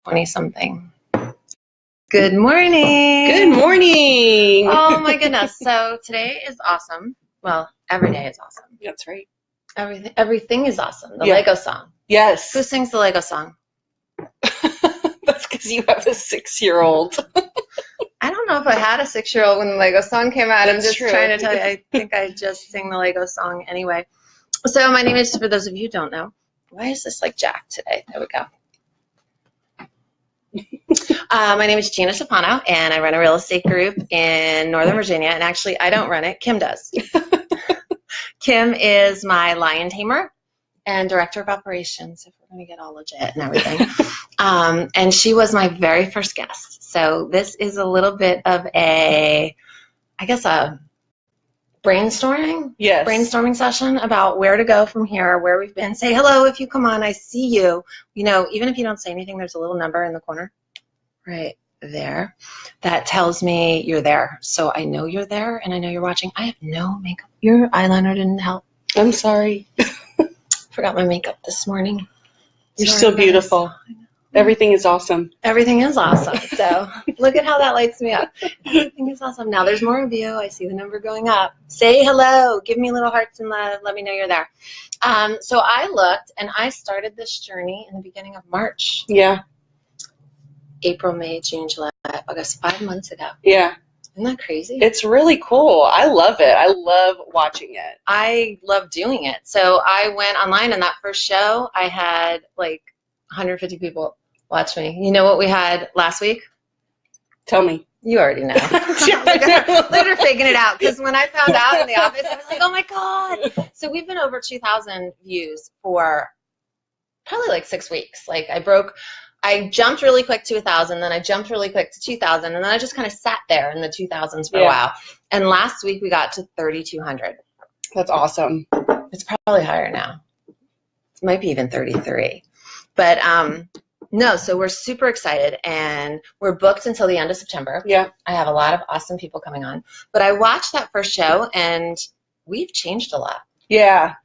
20 something. Good morning. Good morning. Oh my goodness. So today is awesome. Well, every day is awesome. That's right. Everything is awesome. The Yeah. Lego song. Yes. Who sings the Lego song? That's because you have a 6-year-old. I don't know if I had a 6-year-old when the Lego song came out. I'm That's just true. trying to tell you. I think I just sing the Lego song anyway. So my name is, for those of you who don't know, why is this like Jack today? There we go. My name is Gina Sapano, and I run a real estate group in Northern Virginia. And actually, I don't run it. Kim does. Kim is my lion tamer and director of operations, if we're going to get all legit and everything. And she was my very first guest. So this is a little bit of a brainstorming session about where to go from here, where we've been. Say hello if you come on. I see you. You know, even if you don't say anything, there's a little number in the corner right there that tells me you're there. So I know you're there and I know you're watching. I have no makeup. Your eyeliner didn't help. I'm sorry. Forgot my makeup this morning. You're still beautiful. Everything is awesome. Everything is awesome. So look at how that lights me up. Everything is awesome. Now there's more of you. I see the number going up. Say hello. Give me little hearts and love. Let me know you're there. So I looked, and I started this journey in the beginning of March. Yeah. April, May, June, July, August, 5 months ago. Yeah. Isn't that crazy? It's really cool. I love it. I love watching it. I love doing it. So I went online, and that first show, I had like 150 people watch me. You know what we had last week? Tell me. You already know. Look at her faking it out. Because when I found out in the office, I was like, oh my God. So we've been over 2,000 views for probably like 6 weeks. Like I jumped really quick to 1,000, then I jumped really quick to 2,000, and then I just kind of sat there in the 2,000s for a while. And last week we got to 3,200. That's awesome. It's probably higher now. It might be even 33. But no, so we're super excited, and we're booked until the end of September. Yeah. I have a lot of awesome people coming on. But I watched that first show, and we've changed a lot. Yeah.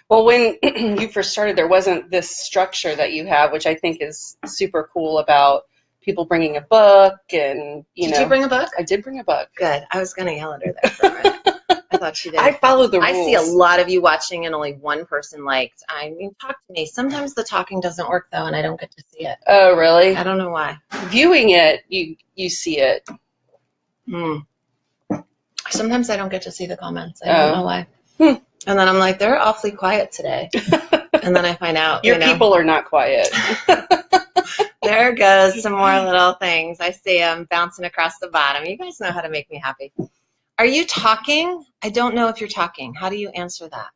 Well, when you first started, there wasn't this structure that you have, which I think is super cool about people bringing a book and, you know. Did you bring a book? I did bring a book. Good. I was going to yell at her there for a minute. I thought she did. I followed the rules. I see a lot of you watching and only one person liked. I mean, talk to me. Sometimes the talking doesn't work, though, and I don't get to see it. Oh, really? I don't know why. Viewing it, you see it. Sometimes I don't get to see the comments. I don't know why. And then I'm like, they're awfully quiet today. And then I find out. Your people are not quiet. There goes some more little things. I see them bouncing across the bottom. You guys know how to make me happy. Are you talking? I don't know if you're talking. How do you answer that?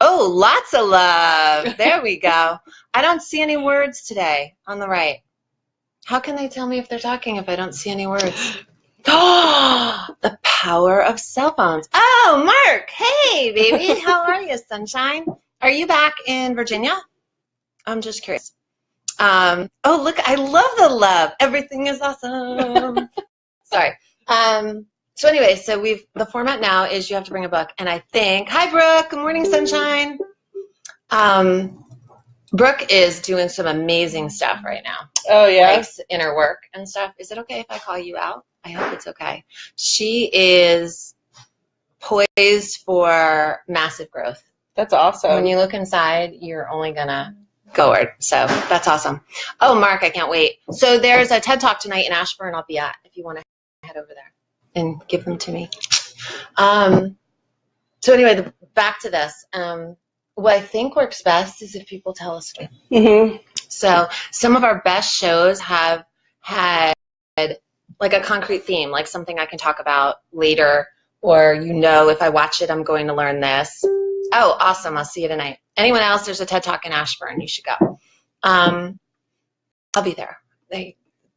Oh, lots of love. There we go. I don't see any words today on the right. How can they tell me if they're talking if I don't see any words? Oh, the power of cell phones. Oh, Mark. Hey, baby. How are you, sunshine? Are you back in Virginia? I'm just curious. Oh, look, I love the love. Everything is awesome. Sorry. So anyway, so the format now is you have to bring a book, and I think, hi, Brooke. Good morning, sunshine. Brooke is doing some amazing stuff right now. Oh, yeah? Like inner work and stuff. Is it okay if I call you out? I hope it's okay. She is poised for massive growth. That's awesome. When you look inside, you're only going to forward. So that's awesome. Oh, Mark, I can't wait. So there's a TED Talk tonight in Ashburn I'll be at if you want to head over there and give them to me. So anyway, back to this. What I think works best is if people tell us. So some of our best shows have had like a concrete theme, like something I can talk about later, or if I watch it, I'm going to learn this. Oh, awesome. I'll see you tonight. Anyone else? There's a TED Talk in Ashburn. You should go. I'll be there.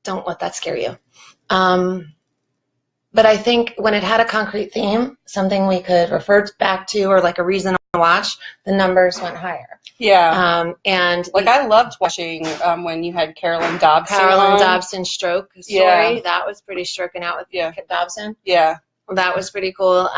Don't let that scare you. But I think when it had a concrete theme, something we could refer back to or like a reason to watch, the numbers went higher. Yeah. And like I loved watching when you had Carolyn Dobson. Dobson stroke story. That was pretty stroking out with Dobson. Yeah. That was pretty cool.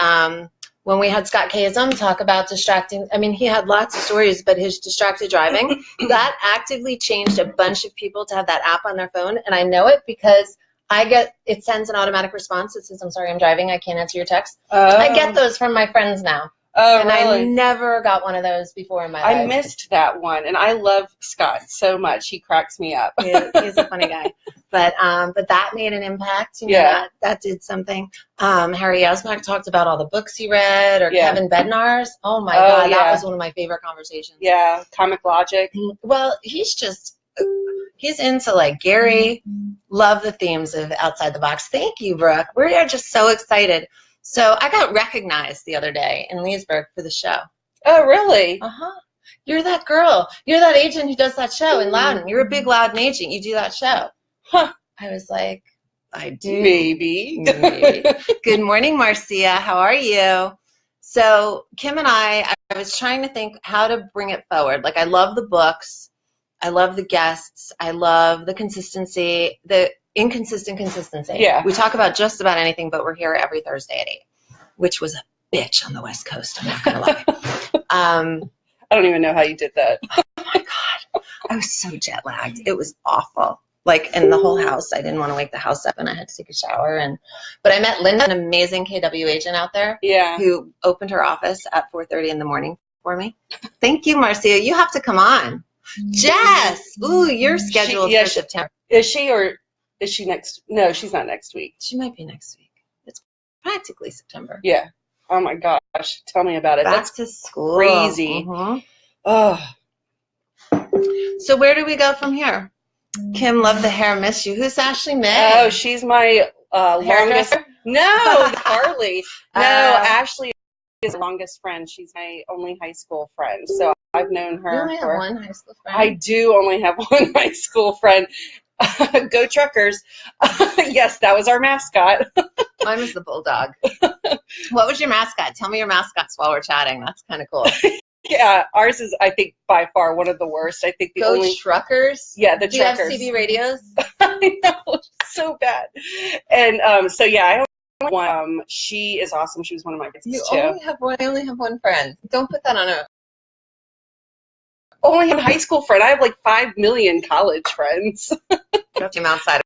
when we had Scott Kasem talk about distracting, I mean, he had lots of stories, but his distracted driving, that actively changed a bunch of people to have that app on their phone. And I know it because it sends an automatic response that says, I'm sorry, I'm driving. I can't answer your text. I get those from my friends now. Oh, and really? I never got one of those before in my life. I missed that one, and I love Scott so much. He cracks me up. He's a funny guy. But that made an impact. You know, that did something. Harry Yasmak talked about all the books he read, or Kevin Bednar's. Oh, my God. That was one of my favorite conversations. Yeah, Comic Logic. Well, he's into, like, Gary. Love the themes of Outside the Box. Thank you, Brooke. We are just so excited. So I got recognized the other day in Leesburg for the show. Oh, really? Uh-huh. You're that girl. You're that agent who does that show in Loudon. You're a big Loudon agent. You do that show. Huh. I was like, I do. Maybe. Good morning, Marcia. How are you? So Kim and I was trying to think how to bring it forward. Like, I love the books. I love the guests. I love the consistency, the inconsistent consistency. Yeah. We talk about just about anything, but we're here every Thursday at 8, which was a bitch on the West Coast. I'm not going to lie. I don't even know how you did that. Oh, my God. I was so jet lagged. It was awful. Like, in the whole house, I didn't want to wake the house up, and I had to take a shower. But I met Linda, an amazing KW agent out there, who opened her office at 4:30 in the morning for me. Thank you, Marcia. You have to come on. Jess, ooh, you're scheduled for September. Is she, or is she next? No, she's not next week. She might be next week. It's practically September. Yeah. Oh my gosh. Tell me about it. Back to school. Crazy. Mm-hmm. Oh. So where do we go from here? Kim, love the hair, miss you. Who's Ashley May? Oh, she's my longest. No, Harley. No, Ashley is my longest friend. She's my only high school friend. So I've known her. You only have one high school friend? I do only have one high school friend. Go Truckers. Yes, that was our mascot. Mine was the Bulldog. What was your mascot? Tell me your mascots while we're chatting. That's kind of cool. Yeah, ours is, I think, by far one of the worst. I think the Truckers? Yeah, the Do Truckers. Do you have CB radios? I know, so bad. And so, yeah, I only one. She is awesome. She was one of my kids, too. I only have one friend. Don't put that on a... Only a high school friend. I have like 5 million college friends. I'm outside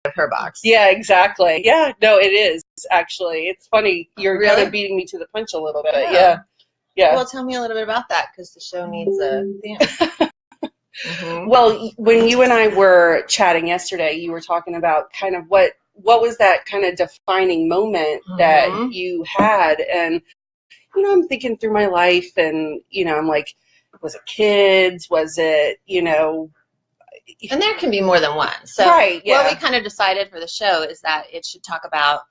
of her box. Yeah, exactly. Yeah, no, it is, actually. It's funny. You're kind of beating me to the punch a little bit. Yeah. Yeah. Well, tell me a little bit about that, because the show needs a theme. Mm-hmm. Well, when you and I were chatting yesterday, you were talking about kind of what was that kind of defining moment that you had. And, you know, I'm thinking through my life, and, you know, I'm like, was it kids? Was it, you know? And there can be more than one. So right, yeah. What we kind of decided for the show is that it should talk about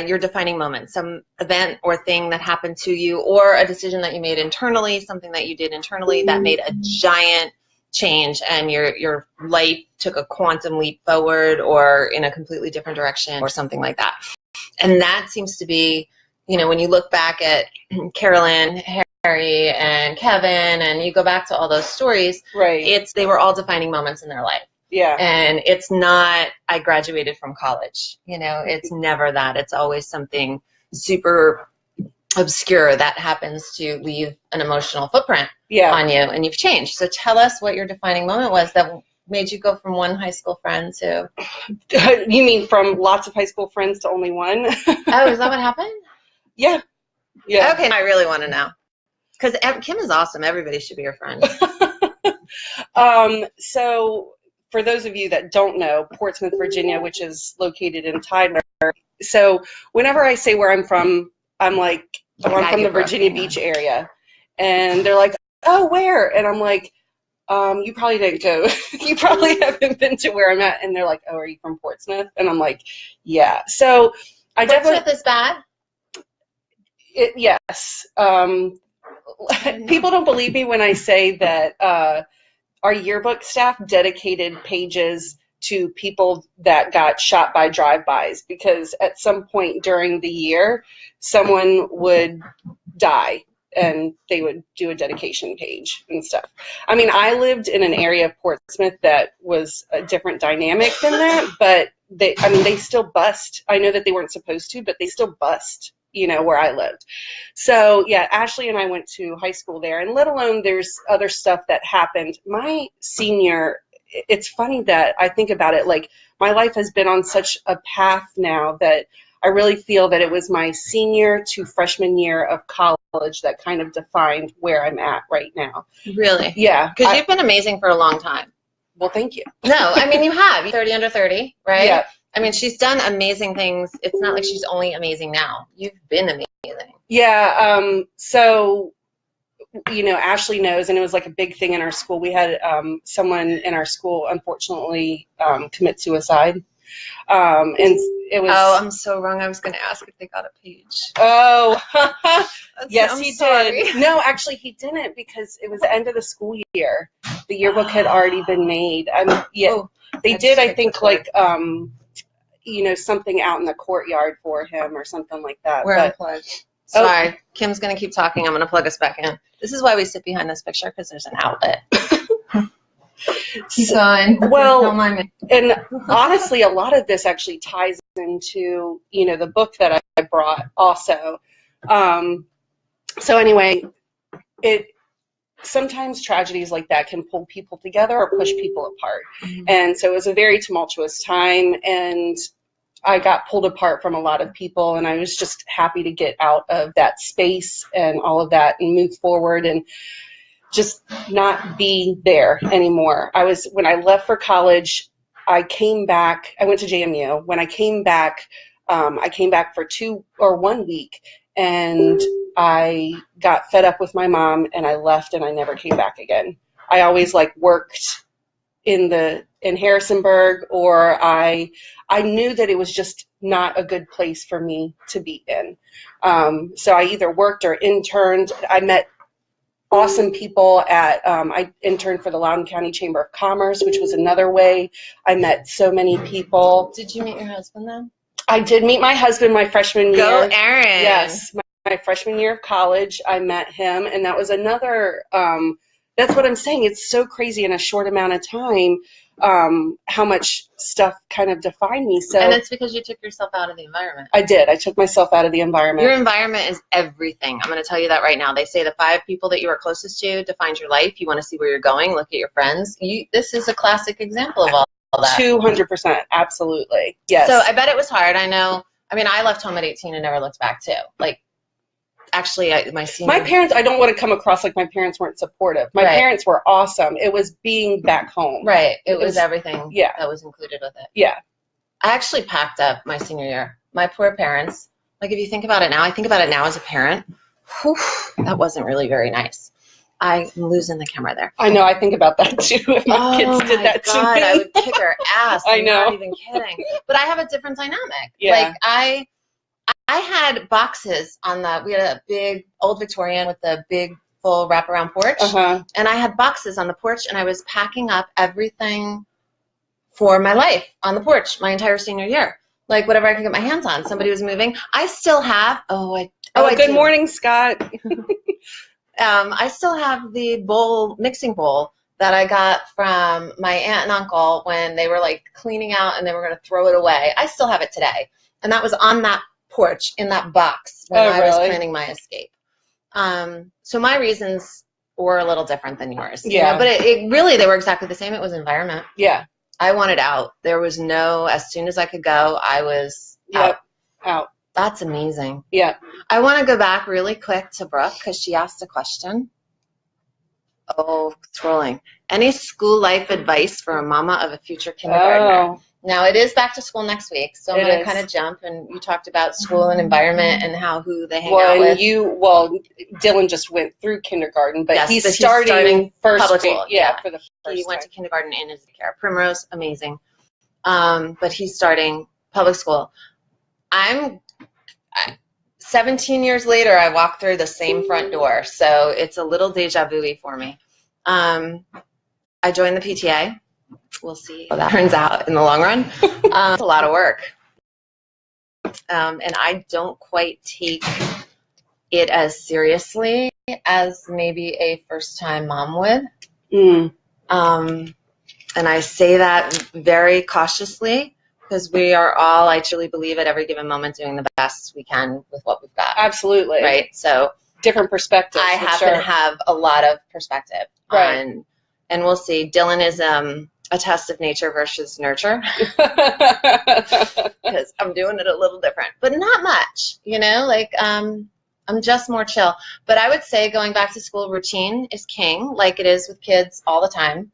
your defining moment, some event or thing that happened to you, or a decision that you made internally, something that you did internally that made a giant change, and your life took a quantum leap forward or in a completely different direction or something like that. And that seems to be, you know, when you look back at Carolyn, Harry, and Kevin, and you go back to all those stories, right? They were all defining moments in their life. Yeah. And it's not, I graduated from college. You know, it's never that. It's always something super obscure that happens to leave an emotional footprint on you, and you've changed. So tell us what your defining moment was that made you go from one high school friend to... You mean from lots of high school friends to only one? Oh, is that what happened? Yeah. Yeah. Okay, I really want to know. Because Kim is awesome. Everybody should be your friend. So for those of you that don't know, Portsmouth, Virginia, which is located in Tyler. So whenever I say where I'm from, I'm like, I'm from the Virginia Beach area. And they're like, oh, where? And I'm like, you probably didn't go. You probably haven't been to where I'm at. And they're like, oh, are you from Portsmouth? And I'm like, yeah. So I Portsmouth is bad? Yes. People don't believe me when I say that our yearbook staff dedicated pages to people that got shot by drive-bys, because at some point during the year, someone would die and they would do a dedication page and stuff. I mean, I lived in an area of Portsmouth that was a different dynamic than that, but they still bust. I know that they weren't supposed to, but they still bust where I lived. So yeah, Ashley and I went to high school there, and let alone there's other stuff that happened. My senior, it's funny that I think about it, like my life has been on such a path now that I really feel that it was my senior to freshman year of college that kind of defined where I'm at right now. Really? Yeah. Because you've been amazing for a long time. Well, thank you. No, I mean, you have. 30 under 30, right? Yeah. I mean, she's done amazing things. It's not like she's only amazing now. You've been amazing. Yeah. So, Ashley knows, and it was like a big thing in our school. We had someone in our school, unfortunately, commit suicide. And it was. Oh, I'm so wrong. I was going to ask if they got a page. Oh, yes, I'm he sorry. did. No, actually, he didn't, because it was the end of the school year. The yearbook had already been made. They did. I think like something out in the courtyard for him or something like that. We're unplugged. Sorry, Kim's going to keep talking. I'm going to plug us back in. This is why we sit behind this picture, because there's an outlet. Keep going. Well, don't mind me. And honestly, a lot of this actually ties into, the book that I brought also. So anyway, sometimes tragedies like that can pull people together or push people apart. Mm-hmm. And so it was a very tumultuous time, and I got pulled apart from a lot of people, and I was just happy to get out of that space and all of that and move forward and just not be there anymore. When I left for college, I came back. I went to JMU. When I came back for 1 week, and I got fed up with my mom, and I left, and I never came back again. I always worked in Harrisonburg, or I knew that it was just not a good place for me to be in. So I either worked or interned. I met awesome people I interned for the Loudoun County Chamber of Commerce, which was another way I met so many people. Did you meet your husband then? I did meet my husband my freshman year. Go, Erin. Yes, my freshman year of college, I met him, and that was another, that's what I'm saying. It's so crazy in a short amount of time how much stuff kind of defined me. And it's because you took yourself out of the environment. I did. I took myself out of the environment. Your environment is everything. I'm going to tell you that right now. They say the 5 people that you are closest to defines your life. You want to see where you're going, look at your friends. This is a classic example of all that. 200%. Absolutely. Yes. So I bet it was hard. I know. I mean, I left home at 18 and never looked back too. Actually, my parents, I don't want to come across like my parents weren't supportive. My parents were awesome. It was being back home. Right. It was everything that was included with it. Yeah. I actually packed up my senior year. My poor parents, if you think about it now, I think about it now as a parent. Whew, that wasn't really very nice. I'm losing the camera there. I know. I think about that too. If my kids did that to me. I would kick her ass. I know. I'm not even kidding. But I have a different dynamic. Yeah. I had boxes we had a big old Victorian with a big full wraparound porch. Uh-huh. And I had boxes on the porch, and I was packing up everything for my life on the porch my entire senior year. Whatever I could get my hands on. Somebody was moving. I still have, good morning, Scott. I still have the mixing bowl that I got from my aunt and uncle when they were cleaning out and they were going to throw it away. I still have it today. And that was on that porch in that box when I was planning my escape. So my reasons were a little different than yours. Yeah. But it really, they were exactly the same. It was environment. Yeah. I wanted out. There was as soon as I could go, I was out. That's amazing. Yeah. I want to go back really quick to Brooke because she asked a question. Oh, scrolling. Any school life advice for a mama of a future kindergartner? Oh. Now, it is back to school next week, so I'm going to kind of jump, and you talked about school and environment and who they hang out with. Dylan just went through kindergarten, but yes, he's starting first public school. Yeah, for the first He went to kindergarten in his care. Primrose, amazing. But he's starting public school. 17 years later, I walk through the same front door, so it's a little deja vu-y for me. I joined the PTA. We'll see how that turns out in the long run. It's a lot of work. And I don't quite take it as seriously as maybe a first-time mom would. Mm. And I say that very cautiously, because we are all, I truly believe, at every given moment doing the best we can with what we've got. Absolutely. Right. So different perspectives. I happen to have a lot of perspective right. on, and we'll see. Dylan is a test of nature versus nurture, because I'm doing it a little different, but not much, you know, like, I'm just more chill. But I would say going back to school, routine is king, like it is with kids all the time.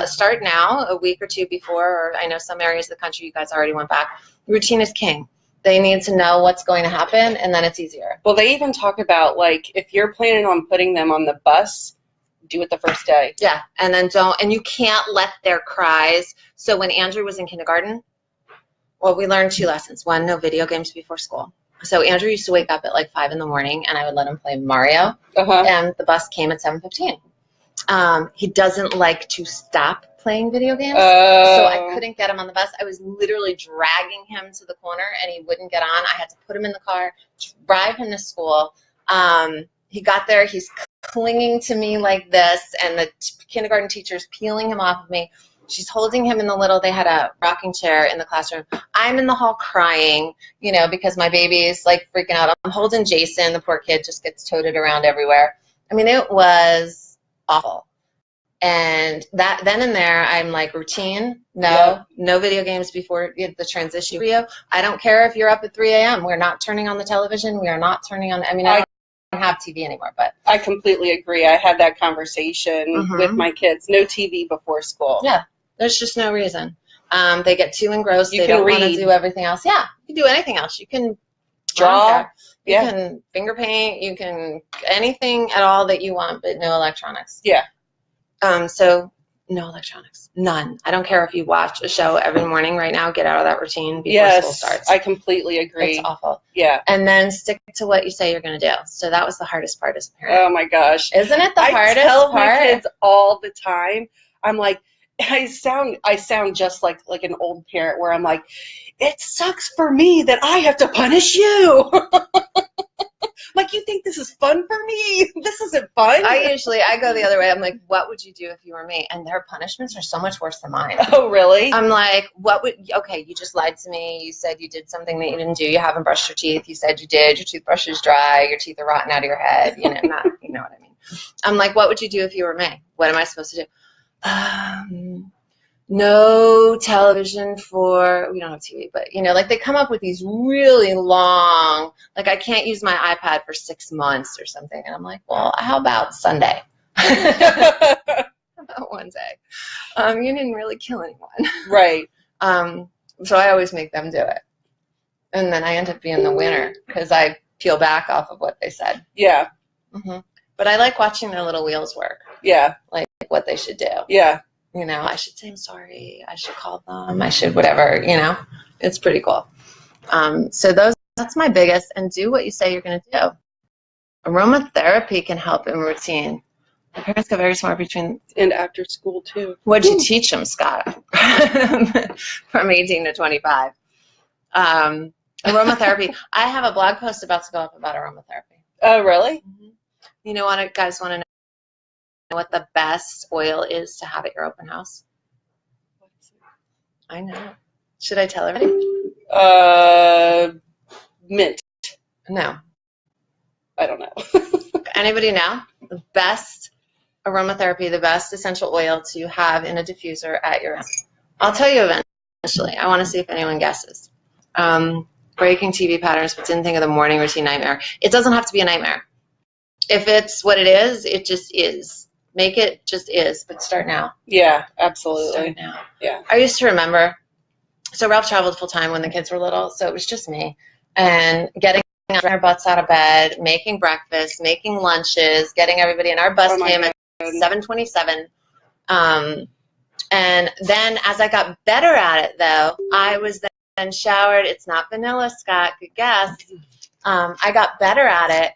Start now, a week or two before, or I know some areas of the country you guys already went back. Routine is king. They need to know what's going to happen, and then it's easier. Well, they even talk about, like, if you're planning on putting them on the bus, do it the first day. Yeah, and then and you can't let their cries. So when Andrew was in kindergarten, well, we learned 2 lessons. One, no video games before school. So Andrew used to wake up at like 5 in the morning, and I would let him play Mario, and the bus came at 7:15. He doesn't like to stop playing video games, so I couldn't get him on the bus. I was literally dragging him to the corner, and he wouldn't get on. I had to put him in the car, drive him to school. He got there. He's clinging to me like this, and the kindergarten teacher's peeling him off of me. She's holding him in they had a rocking chair in the classroom. I'm in the hall crying, you know, because my baby's like freaking out. I'm holding Jason, the poor kid just gets toted around everywhere. I mean, it was awful. And that then and there, I'm like, routine, no video games before the transition. I don't care if you're up at 3 a.m. We're not turning on the television. We are not turning on, I mean, I don't have TV anymore, but. I completely agree. I had that conversation with my kids. No TV before school. Yeah. There's just no reason. They get too engrossed. You they can don't want to read. do everything else. Yeah, you can do anything else. You can draw. You can finger paint. You can anything at all that you want, but no electronics. Yeah. So no electronics. None. I don't care if you watch a show every morning right now. Get out of that routine before school starts. I completely agree. It's awful. Yeah. And then stick to what you say you're going to do. So that was the hardest part as a parent. Oh my gosh. Isn't it the hardest I tell part? my kids all the time. I'm like, I sound just like an old parent where I'm like, it sucks for me that I have to punish you. Like, you think this is fun for me? This isn't fun. I go the other way. I'm like, what would you do if you were me? And their punishments are so much worse than mine. Oh, really? I'm like, okay, you just lied to me. You said you did something that you didn't do. You haven't brushed your teeth. You said you did. Your toothbrush is dry. Your teeth are rotten out of your head. You know, you know what I mean? I'm like, what would you do if you were me? What am I supposed to do? No television we don't have TV, but you know, like they come up with these really long, like I can't use my iPad for 6 months or something. And I'm like, well, how about Sunday? How about one day? You didn't really kill anyone. Right. So I always make them do it. And then I end up being the winner because I peel back off of what they said. Yeah. But I like watching their little wheels work. Yeah. Like what they should do. Yeah. You know, I should say I'm sorry. I should call them. I should whatever, you know. It's pretty cool. So that's my biggest. And do what you say you're going to do. Aromatherapy can help in routine. My parents got very smart and after school too. What'd you teach them, Scott? From 18 to 25. Aromatherapy. I have a blog post about to go up about aromatherapy. Oh, really? You know what, guys want to know what the best oil is to have at your open house? I know. Should I tell everybody? Mint. No. I don't know. Anybody know? The best aromatherapy, the best essential oil to have in a diffuser at your house. I'll tell you eventually. I want to see if anyone guesses. Breaking TV patterns, but didn't think of the morning routine nightmare. It doesn't have to be a nightmare. If it's what it is, it just is. Make it just is, but start now. Yeah, absolutely. Start now. Yeah. I used to remember, so Ralph traveled full time when the kids were little, so it was just me. And getting our butts out of bed, making breakfast, making lunches, getting everybody in. Our bus came at 7:27. And then as I got better at it, though, I was then showered. It's not vanilla, Scott. Good guess. I got better at it.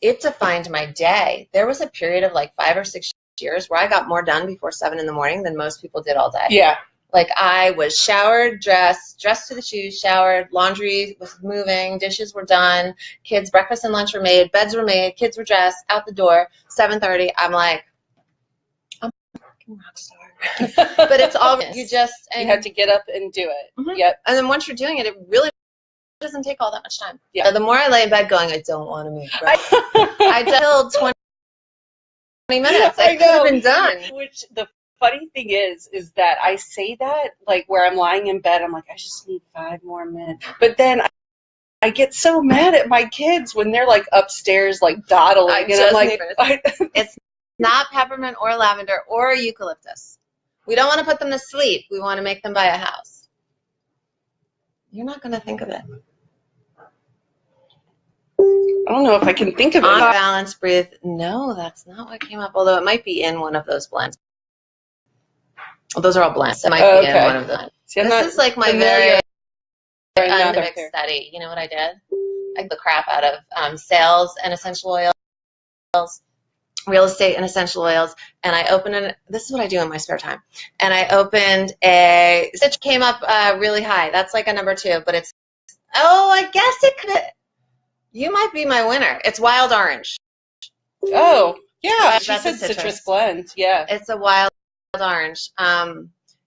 It defined my day. There was a period of like 5 or 6 years where I got more done before 7 in the morning than most people did all day. Yeah. Like I was showered, dressed to the shoes, showered, laundry was moving, dishes were done, kids' breakfast and lunch were made, beds were made, kids were dressed, out the door, 7:30. I'm like, fucking rock star. But it's all you just you have to get up and do it. Mm-hmm. Yep. And then once you're doing it, it really doesn't take all that much time. Yeah. So the more I lay in bed going, I don't want to move. I killed 20 minutes. I could have been done. Which the funny thing is that I say that like where I'm lying in bed, I'm like, I just need 5 more minutes. But then I get so mad at my kids when they're like upstairs, like dawdling, and I'm like, it's not peppermint or lavender or eucalyptus. We don't want to put them to sleep. We want to make them buy a house. You're not going to think of it. I don't know if I can think of it. On balance, breathe. No, that's not what came up. Although it might be in one of those blends. Well, those are all blends. It might be in one of them. This is like my very unmixed study. You know what I did? I the crap out of sales and essential oils, real estate and essential oils, and I opened this is what I do in my spare time. And I opened it came up really high. That's like a number 2, but it's, I guess it could. You might be my winner. It's wild orange. Oh, yeah. She said citrus blend. Yeah. It's a wild orange.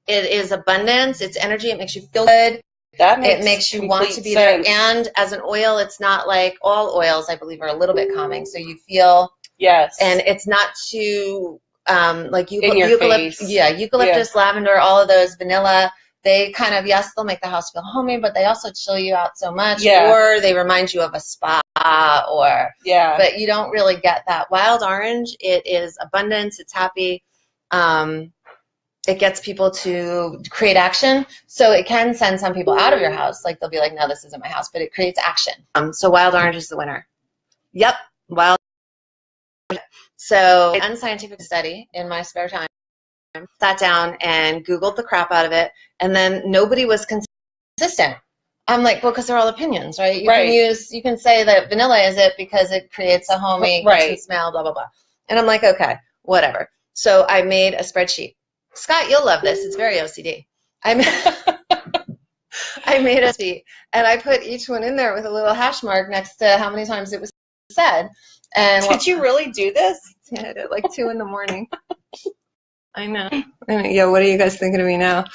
It is abundance. It's energy. It makes you feel good. It makes you want to be there. And as an oil, it's not like all oils, I believe, are a little bit calming. So you feel. Yes. And it's not too like eucalyptus. Yeah, eucalyptus, lavender, all of those, vanilla. They kind of, yes, they'll make the house feel homey, but they also chill you out so much. Yeah. Or they remind you of a spa but you don't really get that. Wild orange, it is abundance, it's happy. It gets people to create action. So it can send some people out of your house. Like they'll be like, no, this isn't my house, but it creates action. So wild orange is the winner. Yep, wild orange. So unscientific study in my spare time. Sat down and Googled the crap out of it, and then nobody was consistent. I'm like, well, because they're all opinions, right? You can say that vanilla is it because it creates a homey smell, blah, blah, blah. And I'm like, okay, whatever. So I made a spreadsheet. Scott, you'll love this. It's very OCD. I made a sheet, and I put each one in there with a little hash mark next to how many times it was said. And did you really do this? I did it at like 2 a.m. I know. Yeah, what are you guys thinking of me now?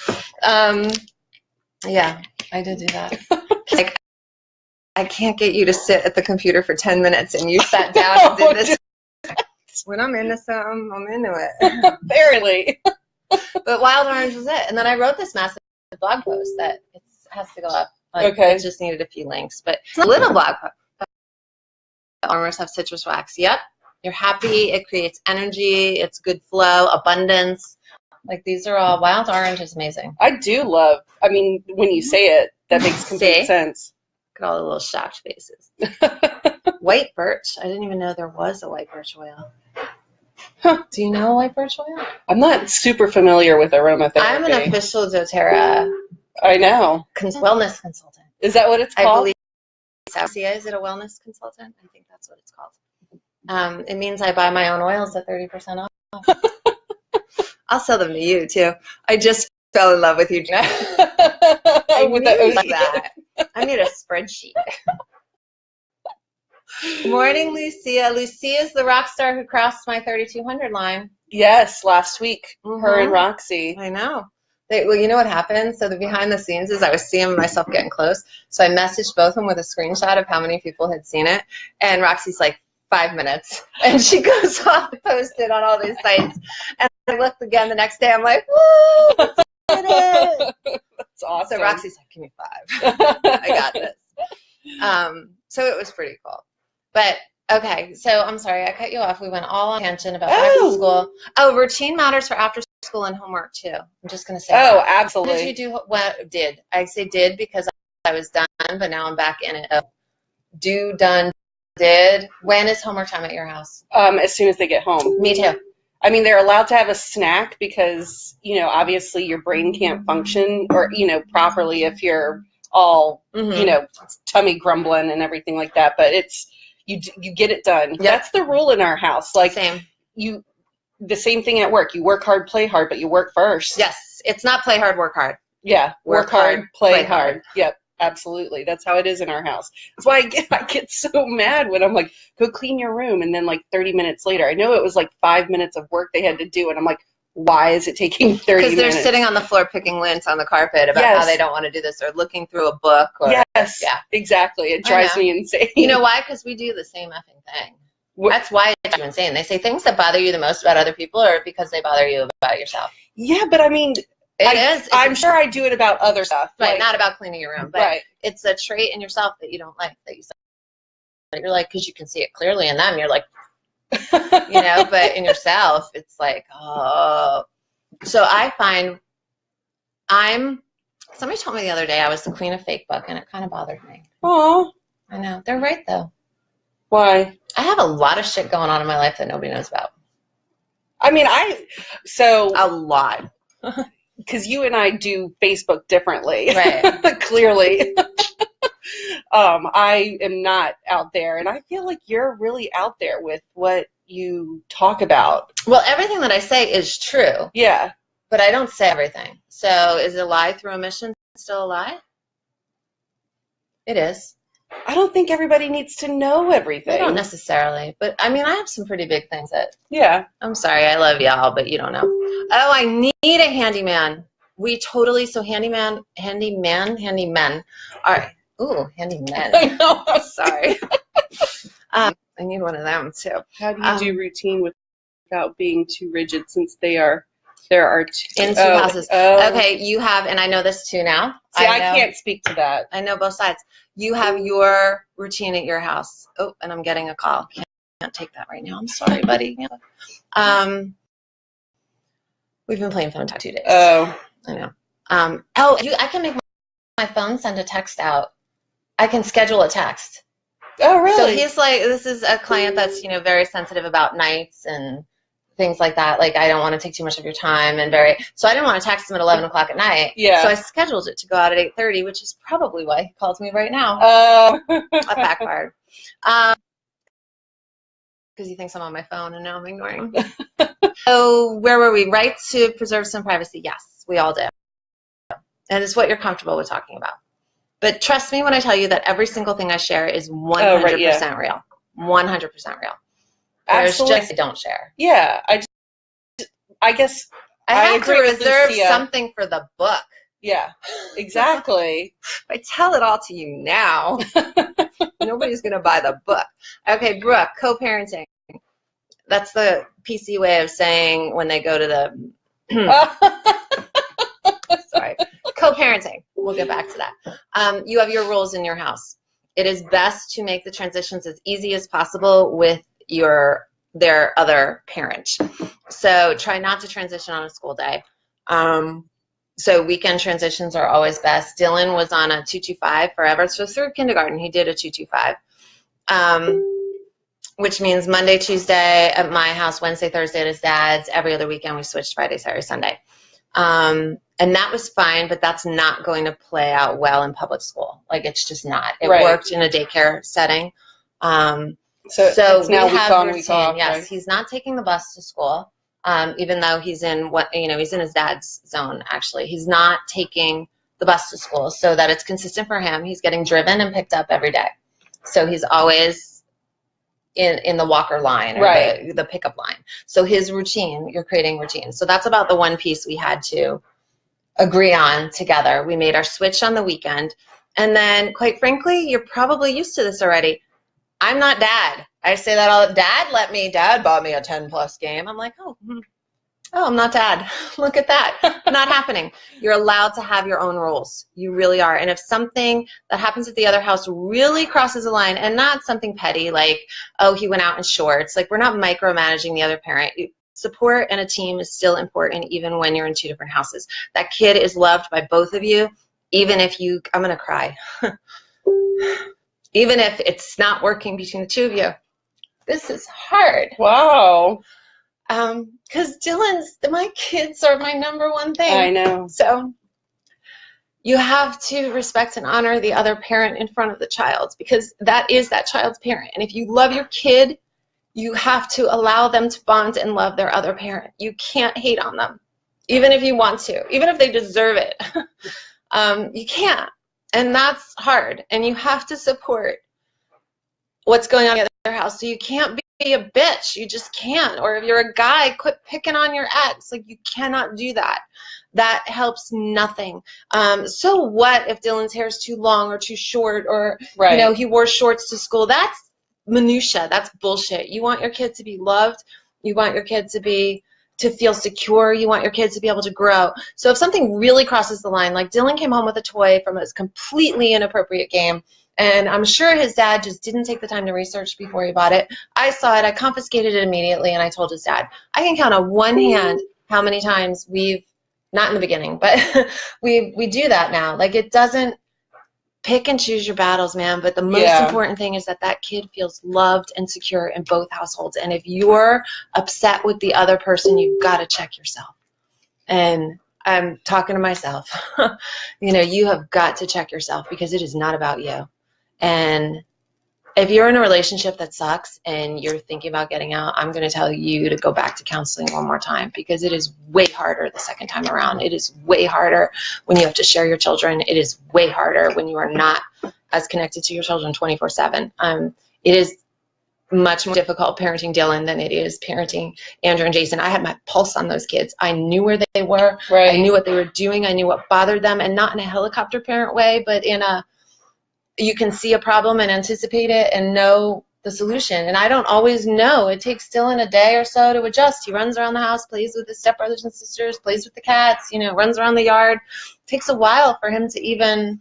Yeah, I did do that. Like, I can't get you to sit at the computer for 10 minutes, and you sat down and did this. When I'm into something, I'm into it. Apparently. But wild orange was it. And then I wrote this massive blog post that it has to go up. Like, it just needed a few links. But it's a little blog post. Farmers have citrus wax. Yep. You're happy. It creates energy. It's good flow, abundance. Like these are all wild orange is amazing. I do love. I mean, when you say it, that makes complete sense. Look at all the little shocked faces. White birch. I didn't even know there was a white birch oil. Huh. Do you know white birch oil? I'm not super familiar with aromatherapy. I'm an official doTERRA. I know. Wellness consultant. Is that what it's called? I believe so. Is it a wellness consultant? I think that's what it's called. It means I buy my own oils at 30% off. I'll sell them to you too. I just fell in love with you. I with that. I need a spreadsheet. Morning, Lucia. Lucia is the rock star who crossed my 3,200 line. Yes, last week. Mm-hmm. Her and Roxy. I know. Well, you know what happened? So the behind the scenes is I was seeing myself getting close. So I messaged both of them with a screenshot of how many people had seen it. And Roxy's like, 5 minutes. And she goes off and posted on all these sites. And I looked again the next day. I'm like, woo, did it. That's awesome. So Roxy's like, give me 5. I got this. So it was pretty cool. But, okay, so I'm sorry. I cut you off. We went all on tangent about back to school. Oh, routine matters for after school and homework, too. I'm just going to say that. Absolutely. Did you do what did? I say did because I was done, but now I'm back in it. Done. Did. When is homework time at your house? As soon as they get home. Me too. I mean, they're allowed to have a snack because, obviously your brain can't function or, properly if you're all, tummy grumbling and everything like that. But it's, you get it done. Yep. That's the rule in our house. Like same. The same thing at work. You work hard, play hard, but you work first. Yes. It's not play hard, work hard. Yeah. Work hard, play hard. Yep. Absolutely. That's how it is in our house. That's why I get so mad when I'm like, go clean your room. And then like 30 minutes later, I know it was like 5 minutes of work they had to do. And I'm like, why is it taking 30 minutes? Because they're sitting on the floor picking lint on the carpet about how they don't want to do this, or looking through a book. Or, yes, yeah, exactly. It drives me insane. You know why? Because we do the same effing thing. That's why it drives you insane. They say things that bother you the most about other people are because they bother you about yourself. Yeah, but I mean, I'm sure I do it about other stuff. Right, not about cleaning your room. But right. It's a trait in yourself that you don't like, that you say. You're like, because you can see it clearly in them. You're like, you know, but in yourself, it's like, oh. So I find somebody told me the other day I was the queen of fake book, and it kind of bothered me. Oh. I know. They're right, though. Why? I have a lot of shit going on in my life that nobody knows about. I mean, a lot. Because you and I do Facebook differently. Right. Clearly. I am not out there, and I feel like you're really out there with what you talk about. Well, everything that I say is true. Yeah. But I don't say everything. So is a lie through omission still a lie? It is. I don't think everybody needs to know everything. They don't necessarily. But, I mean, I have some pretty big things that... Yeah. I'm sorry, I love y'all, but you don't know. Oh, I need a handyman. Handymen are... Ooh, handyman. I know. I'm sorry. I need one of them, too. How do you do routine without being too rigid, since there are two... In two houses. Okay, you have, and I know this too now. See, I can't speak to that. I know both sides. You have your routine at your house. Oh, and I'm getting a call. Can't take that right now. I'm sorry, buddy. We've been playing phone tag 2 days. Oh. I know. I can make my phone send a text out. I can schedule a text. Oh, really? So he's like, this is a client that's, very sensitive about nights and things like that. Like, I don't want to take too much of your time, so I didn't want to text him at 11 o'clock at night. Yeah. So I scheduled it to go out at 8:30, which is probably why he calls me right now. That backfired. Because he thinks I'm on my phone and now I'm ignoring him. So where were we? Right to preserve some privacy. Yes, we all do. And it's what you're comfortable with talking about. But trust me when I tell you that every single thing I share is 100% real. 100% real. There's just don't share. Yeah, I guess I have to reserve something for the book. Yeah, exactly. If I tell it all to you now, nobody's going to buy the book. Okay, Brooke, co-parenting. That's the PC way of saying when they go to the... Sorry. Co-parenting. We'll get back to that. You have your rules in your house. It is best to make the transitions as easy as possible with their other parent. So try not to transition on a school day. So weekend transitions are always best. Dylan was on a 225 forever. So through kindergarten, he did a 225, which means Monday, Tuesday at my house, Wednesday, Thursday at his dad's. Every other weekend we switched Friday, Saturday, Sunday. And that was fine, but that's not going to play out well in public school. Like, it's just not. It worked in a daycare setting. So it's now we have routine. Week off, yes, right? He's not taking the bus to school, even though he's in he's in his dad's zone. Actually, he's not taking the bus to school, so that it's consistent for him. He's getting driven and picked up every day, so he's always in the walker line or the pickup line. So his routine, you're creating routine. So that's about the one piece we had to agree on together. We made our switch on the weekend, and then, quite frankly, you're probably used to this already. I'm not dad. I say that all. Dad bought me a 10+ game. I'm like, oh, I'm not dad. Look at that. Not happening. You're allowed to have your own rules. You really are. And if something that happens at the other house really crosses a line, and not something petty like, oh, he went out in shorts. Like, we're not micromanaging the other parent. Support and a team is still important even when you're in two different houses. That kid is loved by both of you, even if I'm going to cry. Even if it's not working between the two of you. This is hard. Wow. Because my kids are my number one thing. I know. So you have to respect and honor the other parent in front of the child, because that is that child's parent. And if you love your kid, you have to allow them to bond and love their other parent. You can't hate on them, even if you want to, even if they deserve it. You can't. And that's hard. And you have to support what's going on in the other house. So you can't be a bitch. You just can't. Or if you're a guy, quit picking on your ex. Like, you cannot do that. That helps nothing. So what if Dylan's hair is too long or too short, or Right. you know, he wore shorts to school? That's minutia. That's bullshit. You want your kid to be loved. You want your kid to feel secure. You want your kids to be able to grow. So if something really crosses the line, like Dylan came home with a toy from a completely inappropriate game, and I'm sure his dad just didn't take the time to research before he bought it. I saw it. I confiscated it immediately, and I told his dad. I can count on one hand how many times we've, not in the beginning, but we do that now. Like, it doesn't, pick and choose your battles, man. But the most important thing is that that kid feels loved and secure in both households. And if you're upset with the other person, you've got to check yourself. And I'm talking to myself. You know, you have got to check yourself, because it is not about you. And if you're in a relationship that sucks and you're thinking about getting out, I'm going to tell you to go back to counseling one more time, because it is way harder the second time around. It is way harder when you have to share your children. It is way harder when you are not as connected to your children 24/7. It is much more difficult parenting Dylan than it is parenting Andrew and Jason. I had my pulse on those kids. I knew where they were. Right. I knew what they were doing. I knew what bothered them, and not in a helicopter parent way, but in a, you can see a problem and anticipate it and know the solution. And I don't always know. It takes Dylan a day or so to adjust. He runs around the house, plays with his stepbrothers and sisters, plays with the cats, you know, runs around the yard. It takes a while for him to even,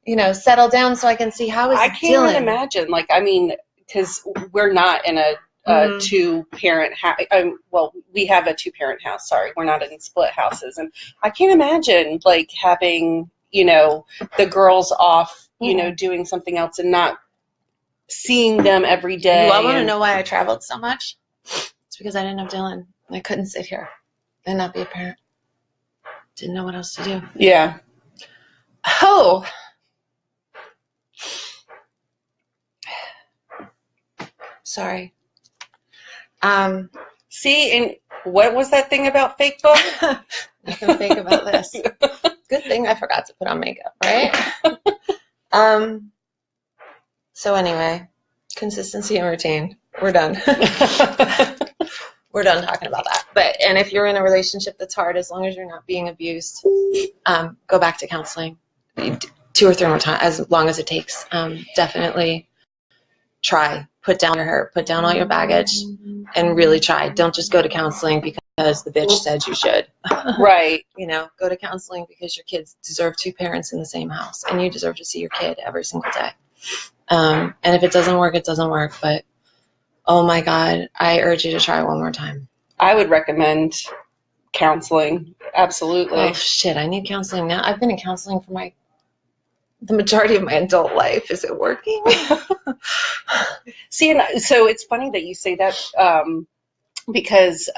you know, settle down, so I can see how is I can't Dylan. even imagine. Like, I mean, because we're not in a two-parent house. Well, we have a two-parent house. Sorry, we're not in split houses. And I can't imagine, like, having, you know, the girls off, you know, doing something else and not seeing them every day. You all want to know why I traveled so much? It's because I didn't have Dylan. I couldn't sit here and not be a parent. Didn't know what else to do. Yeah. Oh. Sorry. See, and what was that thing about fake book? Nothing fake about this. Good thing I forgot to put on makeup, right? So anyway, consistency and routine. We're done. We're done talking about that. But, and if you're in a relationship that's hard, as long as you're not being abused, go back to counseling 2 or 3 more times, as long as it takes. Definitely try. Put down your hurt, put down all your baggage, and really try. Don't just go to counseling because the bitch said you should. Right. You know, go to counseling because your kids deserve 2 parents in the same house, and you deserve to see your kid every single day. And if it doesn't work, it doesn't work. But, oh my God, I urge you to try one more time. I would recommend counseling. Absolutely. Oh, shit, I need counseling now. I've been in counseling for the majority of my adult life. Is it working? See, and so it's funny that you say that, because,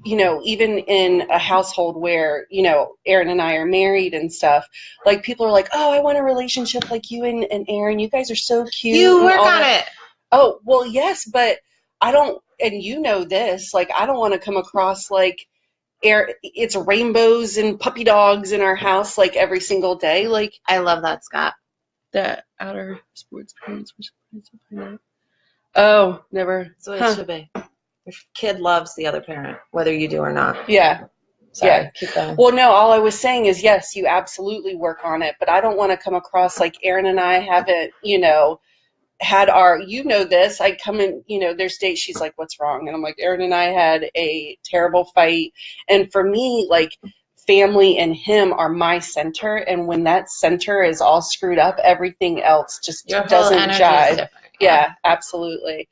you know, even in a household where, you know, Aaron and I are married and stuff, like, people are like, oh, I want a relationship like you and Aaron. You guys are so cute. You work on it. Oh, well, yes, but I don't, and you know this, like, I don't want to come across like it's rainbows and puppy dogs in our house, like, every single day. Like, I love that, Scott. The outer sports parents. Oh, never. That's what it should be. Your kid loves the other parent, whether you do or not. Yeah. Sorry, yeah. Keep going. Well, no, all I was saying is, yes, you absolutely work on it, but I don't want to come across like Aaron and I haven't, you know, had our, you know this, I come in, you know, there's days she's like, what's wrong? And I'm like, Aaron and I had a terrible fight. And for me, like, family and him are my center. And when that center is all screwed up, everything else just doesn't jive. Yeah, absolutely.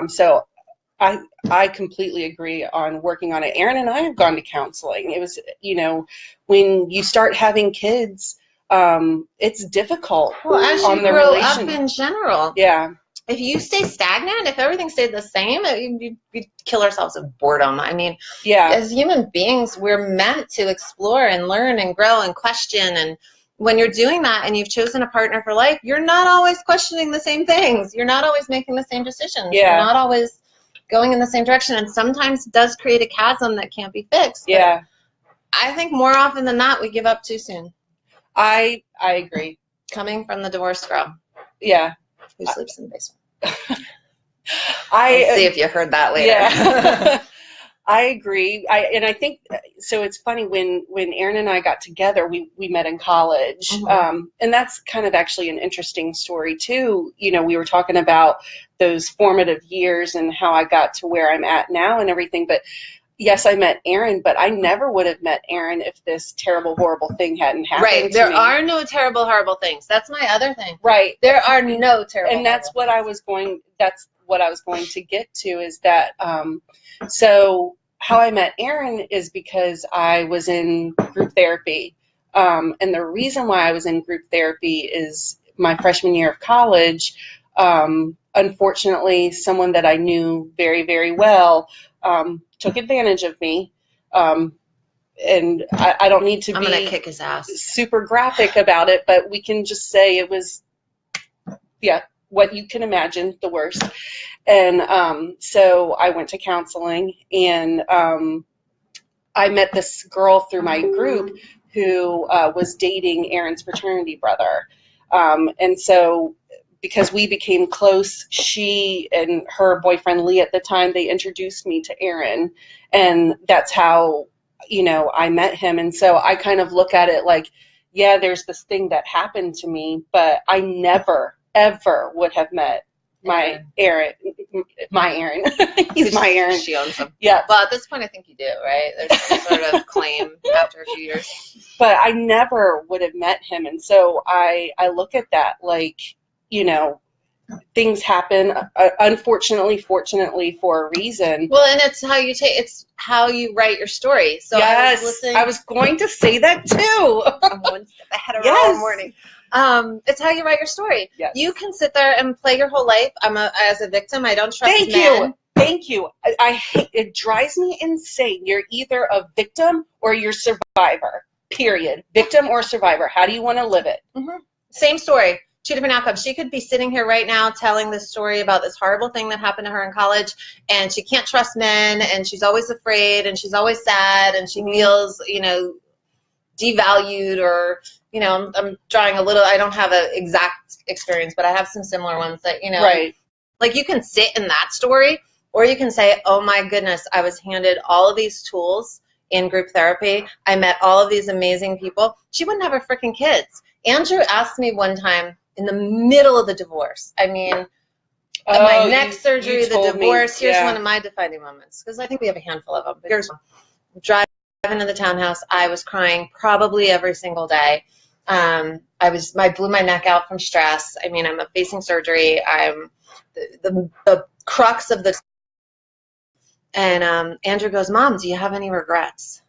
So I completely agree on working on it. Aaron and I have gone to counseling. It was, you know, when you start having kids, it's difficult. Well, as you grow up in general. Yeah. If you stay stagnant, if everything stayed the same, we'd kill ourselves of boredom. I mean, as human beings, we're meant to explore and learn and grow and question. And when you're doing that and you've chosen a partner for life, you're not always questioning the same things. You're not always making the same decisions. Yeah. You're not always going in the same direction. And sometimes it does create a chasm that can't be fixed. Yeah. I think more often than not, we give up too soon. I agree. Coming from the divorced girl. Yeah. Who sleeps in the basement. I'll see if you heard that later. Yeah. I agree. I think so. It's funny when Aaron and I got together, we met in college, and that's kind of actually an interesting story too. You know, we were talking about those formative years and how I got to where I'm at now and everything. But yes, I met Aaron, but I never would have met Aaron if this terrible, horrible thing hadn't happened. Right. There are no terrible, horrible things. That's my other thing. Right. There are no terrible. And that's what I was going. That's what I was going to get to. Is that so? How I met Aaron is because I was in group therapy, and the reason why I was in group therapy is my freshman year of college. Unfortunately, someone that I knew very, very well took advantage of me. And I don't need to I'm gonna kick his ass. Super graphic about it, but we can just say it was, what you can imagine, the worst. And so I went to counseling, and I met this girl through my group who was dating Aaron's fraternity brother. And so because we became close, she and her boyfriend Lee at the time, they introduced me to Aaron, and that's how, I met him. And so I kind of look at it like, yeah, there's this thing that happened to me, but I never, ever would have met my Aaron. He's my Aaron. She owns him. Yeah. Well, at this point, I think you do, right? There's some sort of claim after a few years. But I never would have met him. And so I look at that like, things happen, unfortunately, fortunately, for a reason. Well, and it's how you write your story. So yes, I was going to say that too. I'm one step ahead of her all morning. It's how you write your story. Yes. You can sit there and play your whole life. As a victim. I don't trust men. Thank you. I hate it. Drives me insane. You're either a victim or you're survivor. Period. Victim or survivor. How do you want to live it? Mm-hmm. Same story. Two different outcomes. She could be sitting here right now telling this story about this horrible thing that happened to her in college, and she can't trust men, and she's always afraid, and she's always sad, and she feels, devalued, or, I'm drawing a little, I don't have an exact experience, but I have some similar ones that, right. Like you can sit in that story, or you can say, oh my goodness, I was handed all of these tools in group therapy. I met all of these amazing people. She wouldn't have her freaking kids. Andrew asked me one time, in the middle of the divorce. I mean, my neck surgery, the divorce. Here's one of my defining moments, because I think we have a handful of them. But here's one. Driving to the townhouse, I was crying probably every single day. I blew my neck out from stress. I mean, I'm facing surgery. I'm the crux of the. And Andrew goes, Mom, do you have any regrets?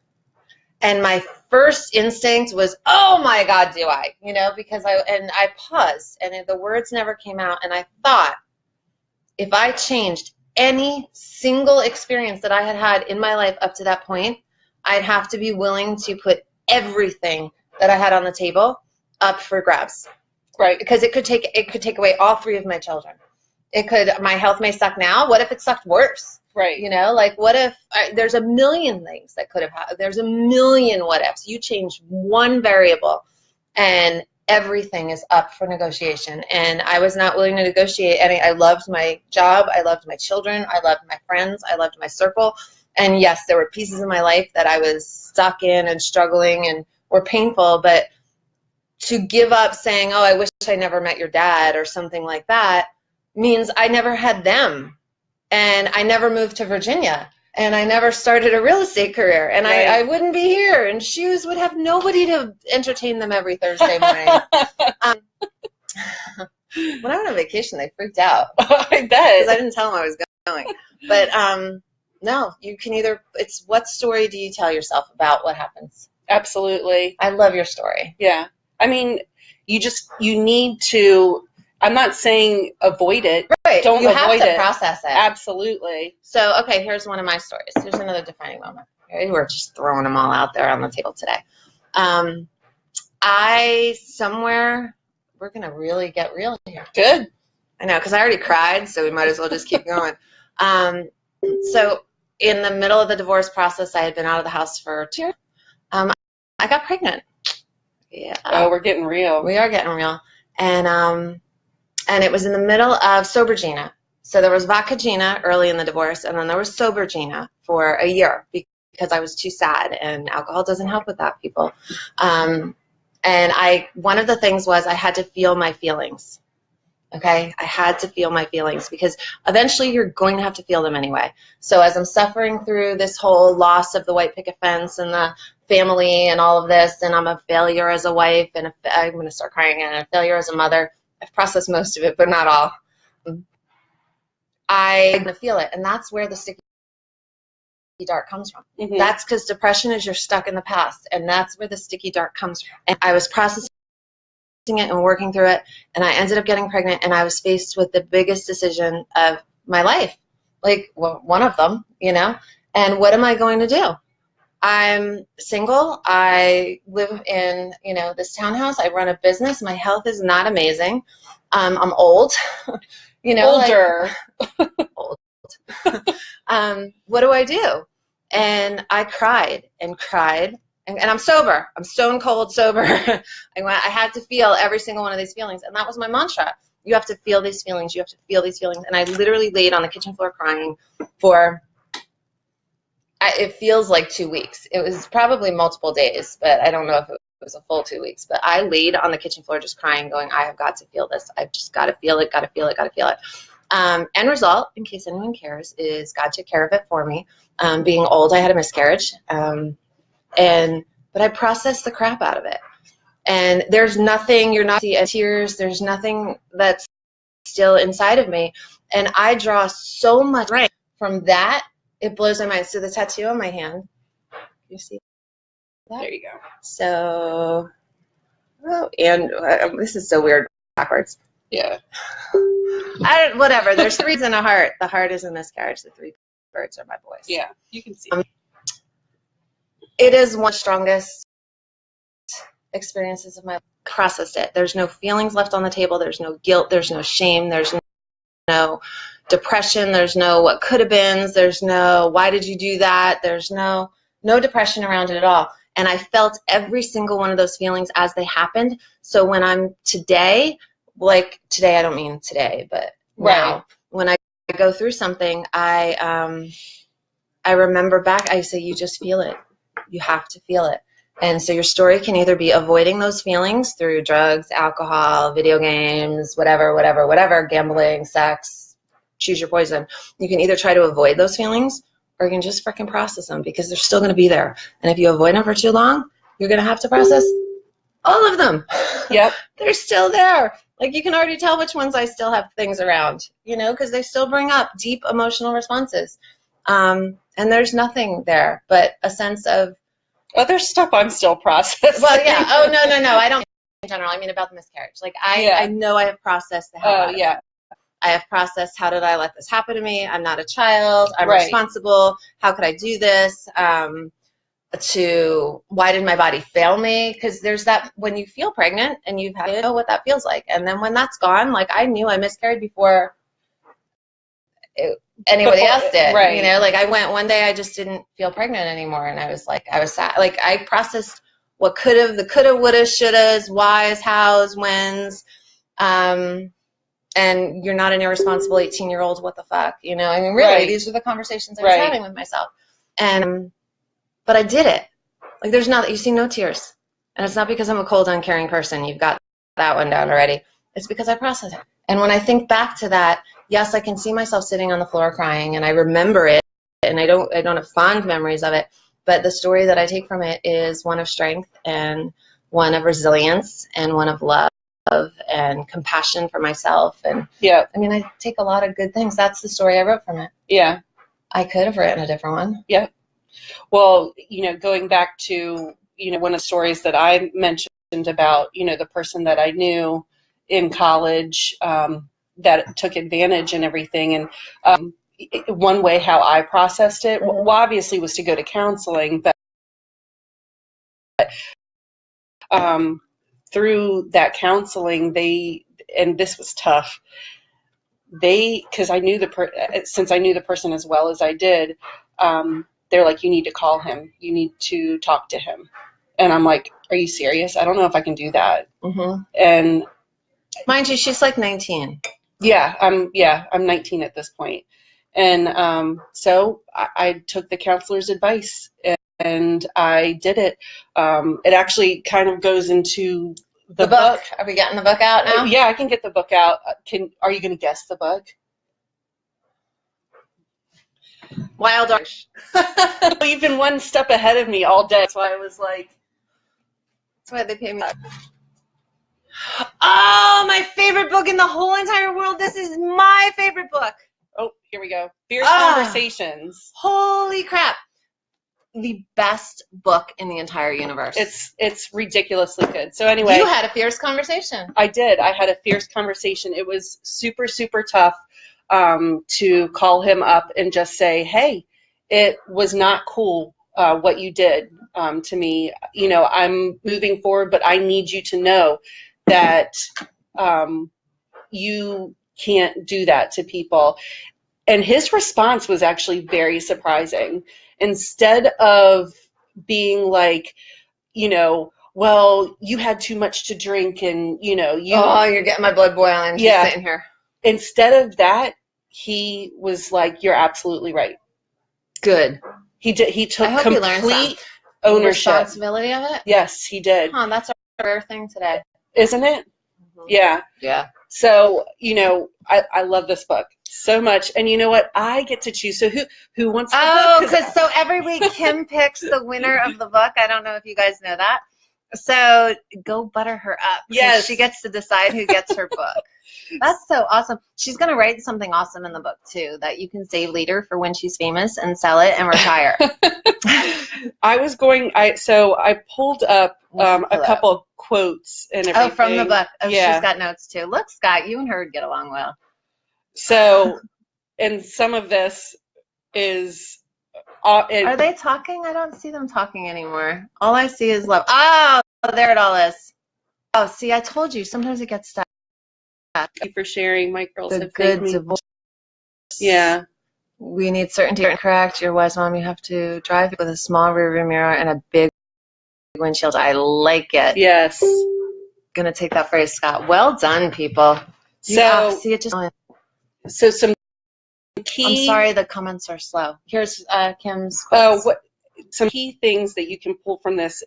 And my first instinct was, oh my God, do I? Because I paused, and the words never came out. And I thought, if I changed any single experience that I had had in my life up to that point, I'd have to be willing to put everything that I had on the table up for grabs. Right. Because it could take away all three of my children. My health may suck now. What if it sucked worse? Right. What if there's a million things that could have happened. There's a million what ifs. You change one variable and everything is up for negotiation. And I was not willing to negotiate any. I loved my job. I loved my children. I loved my friends. I loved my circle. And yes, there were pieces of my life that I was stuck in and struggling and were painful. But to give up saying, oh, I wish I never met your dad or something like that means I never had them. And I never moved to Virginia, and I never started a real estate career, and right. I wouldn't be here, and Shoes would have nobody to entertain them every Thursday morning. When I went on vacation, they freaked out. I bet. Because I didn't tell them I was going. But no, you can it's what story do you tell yourself about what happens? Absolutely. I love your story. Yeah. I mean, you need to... I'm not saying avoid it. Right. Don't you avoid have to it. Process it. Absolutely. So, okay, here's one of my stories. Here's another defining moment. Okay, we're just throwing them all out there on the table today. We're going to really get real here. Good. I know, because I already cried, so we might as well just keep going. So, in the middle of the divorce process, I had been out of the house for 2 years. I got pregnant. Yeah. Oh, we're getting real. We are getting real. And it was in the middle of Sober Gina. So there was vodka Gina early in the divorce, and then there was sober Gina for a year because I was too sad, and alcohol doesn't help with that, people. And one of the things was I had to feel my feelings. Okay, I had to feel my feelings because eventually you're going to have to feel them anyway. So as I'm suffering through this whole loss of the white picket fence and the family and all of this, and I'm a failure as a wife, and I'm going to start crying, and a failure as a mother. I've processed most of it, but not all. I'm going to feel it, and that's where the sticky dark comes from. Mm-hmm. That's because depression is you're stuck in the past, and that's where the sticky dark comes from. And I was processing it and working through it, and I ended up getting pregnant, and I was faced with the biggest decision of my life, like, well, one of them, and what am I going to do? I'm single. I live in, this townhouse. I run a business. My health is not amazing. I'm old, older. Old. What do I do? And I cried and cried. And I'm sober. I'm stone cold sober. I had to feel every single one of these feelings. And that was my mantra. You have to feel these feelings. You have to feel these feelings. And I literally laid on the kitchen floor crying for, it feels like 2 weeks. It was probably multiple days, but I don't know if it was a full 2 weeks. But I laid on the kitchen floor just crying, going, I have got to feel this. I've just got to feel it, got to feel it, got to feel it. End result, in case anyone cares, is God took care of it for me. Being old, I had a miscarriage. But I processed the crap out of it. And there's nothing, you're not seeing tears, there's nothing that's still inside of me. And I draw so much strength from that, it blows my mind. So the tattoo on my hand, you see that? There you go. So, this is so weird backwards. Yeah. Whatever, there's 3 in a heart. The heart is a miscarriage. The 3 birds are my boys. Yeah, you can see. It is one of the strongest experiences of my life. Processed it. There's no feelings left on the table. There's no guilt. There's no shame. There's no depression. There's no what could have been. There's no why did you do that. There's no depression around it at all. And I felt every single one of those feelings as they happened. So when I'm today, like today, I don't mean today, but now, when I go through something, I remember back, I say, you just feel it. You have to feel it. And so your story can either be avoiding those feelings through drugs, alcohol, video games, whatever, gambling, sex, choose your poison. You can either try to avoid those feelings or you can just freaking process them because they're still going to be there. And if you avoid them for too long, you're going to have to process all of them. Yep. They're still there. Like you can already tell which ones I still have things around, because they still bring up deep emotional responses. And there's nothing there but a sense of, there's stuff I'm still processing. Well, yeah. Oh, no. I don't in general. I mean about the miscarriage. Like I know I have processed the hell out of it. I have processed, how did I let this happen to me? I'm not a child. I'm responsible. How could I do this? To why did my body fail me? Because there's that when you feel pregnant and you have to know what that feels like. And then when that's gone, like I knew I miscarried before anybody else did. Right. Like I went one day, I just didn't feel pregnant anymore. And I was sad. Like I processed what could have, the coulda, woulda, shouldas, whys, hows, whens. And you're not an irresponsible 18-year-old. What the fuck? I mean, really, these are the conversations I was having with myself. But I did it. Like there's you see no tears. And it's not because I'm a cold, uncaring person. You've got that one down already. It's because I processed it. And when I think back to that, yes, I can see myself sitting on the floor crying and I remember it and I don't have fond memories of it. But the story that I take from it is one of strength and one of resilience and one of love and compassion for myself. And I mean, I take a lot of good things. That's the story I wrote from it. Yeah. I could have written a different one. Yeah. Well, going back to, one of the stories that I mentioned about, the person that I knew in college that took advantage and everything. And one way how I processed it, well, obviously was to go to counseling, but through that counseling, and this was tough, because I knew since I knew the person as well as I did, they're like, you need to call him. You need to talk to him. And I'm like, are you serious? I don't know if I can do that. Mm-hmm. And mind you, she's like 19. Yeah, I'm 19 at this point. And so I took the counselor's advice and I did it. It actually kind of goes into the book. Are we getting the book out now? Yeah, I can get the book out. Are you going to guess the book? Wild Orange. You've been one step ahead of me all day. That's why I was like. That's why they pay me. Oh, my favorite book in the whole entire world. This is my favorite book. Oh, here we go. Fierce Conversations. Holy crap. The best book in the entire universe. It's ridiculously good. So anyway. You had a fierce conversation. I did. I had a fierce conversation. It was super, super tough to call him up and just say, hey, it was not cool what you did to me. You know, I'm moving forward, but I need you to know that you can't do that to people. And his response was actually very surprising. Instead of being like, you know, well, you had too much to drink and, you know, you're getting my blood boiling. Yeah. Just sitting here. Instead of that, he was like, you're absolutely right. Good. He took complete ownership. Responsibility of it? Yes, he did. Huh, that's a rare thing today. Isn't it? Mm-hmm. Yeah. Yeah. So, you know, I love this book so much. And you know what? I get to choose. So who wants the book? Oh, because so every week Kim picks the winner of the book. I don't know if you guys know that. So go butter her up. Yes. She gets to decide who gets her book. That's so awesome. She's going to write something awesome in the book, too, that you can save later for when she's famous and sell it and retire. I pulled up a couple of quotes and everything. Oh, from the book. Oh, yeah. She's got notes, too. Look, Scott, you and her would get along well. So, and some of this is... Are they talking? I don't see them talking anymore. All I see is love. Oh, there it all is. Oh, see, I told you. Sometimes it gets stuck. Thank you for sharing. My girls The have good thanked me. divorce. Yeah. We need certainty. Correct. Your wise mom, you have to drive with a small rearview mirror and a big windshield. I like it. Yes. Gonna take that phrase, Scott. Well done, people. See it just. So some key. I'm sorry, the comments are slow. Here's Kim's. Some key things that you can pull from this.